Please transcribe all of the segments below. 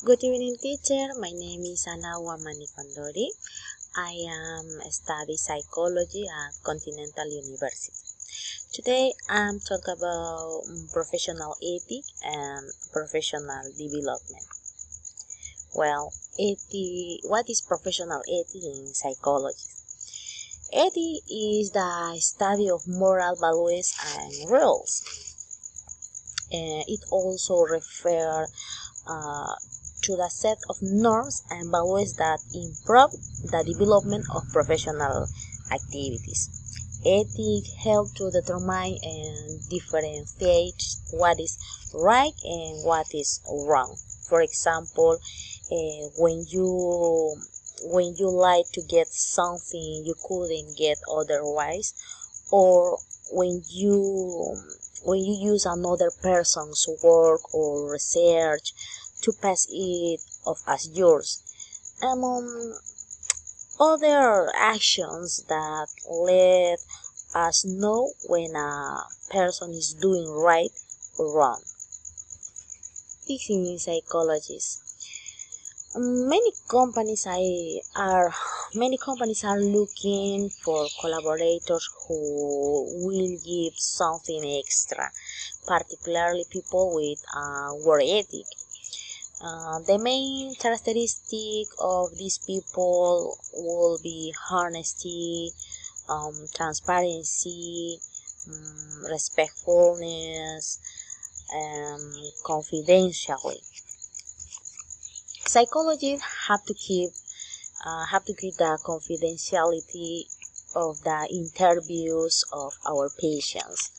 Good evening, teacher. My name is Ana Wamanikondori. I am studying psychology at Continental University. Today, I'm talking about professional ethics and professional development. Well, what is professional ethics in psychology? Ethics is the study of moral values and rules. It also refers to the set of norms and values that improve the development of professional activities. Ethics help to determine and differentiate what is right and what is wrong. For example, when you like to get something you couldn't get otherwise, or when you use another person's work or research to pass it off as yours, among other actions that let us know when a person is doing right or wrong. This in psychologists. Many companies are looking for collaborators who will give something extra, particularly people with work ethic. The main characteristic of these people will be honesty, transparency, respectfulness, and confidentiality. Psychologists have to keep the confidentiality of the interviews of our patients.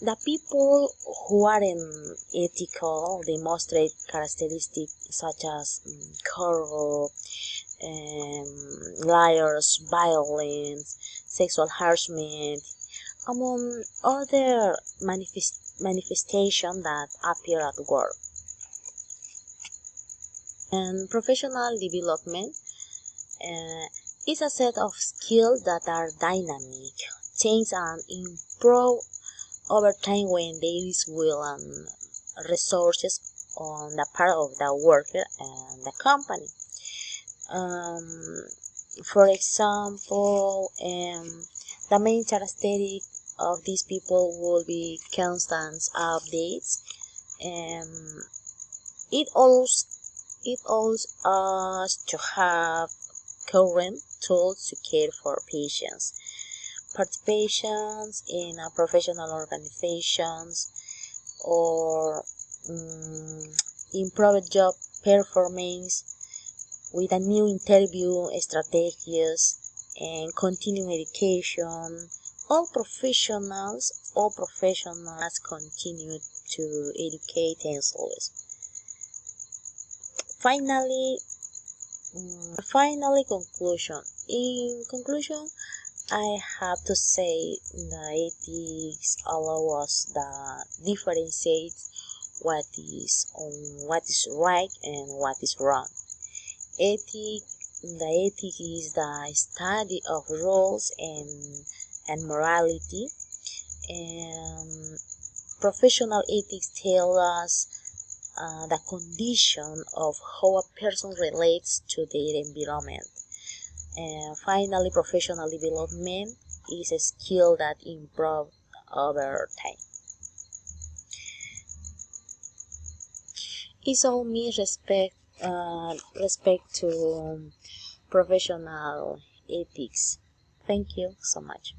The people who aren't ethical demonstrate characteristics such as corrupt, liars, violence, sexual harassment, among other manifestations that appear at work. And professional development is a set of skills that are dynamic, change and improve over time when there is will and resources on the part of the worker and the company. For example, the main characteristic of these people will be constant updates. It allows us to have current tools to care for patients. Participations in professional organizations or improve job performance with a new interview strategies and continuing education. All professionals continue to educate themselves. Conclusion. In conclusion, I have to say the ethics allow us to differentiate what is right and what is wrong. The ethic is the study of rules and morality, and professional ethics tell us the condition of how a person relates to their environment. And finally, professional development is a skill that improves over time. It all means respect to professional ethics. Thank you so much.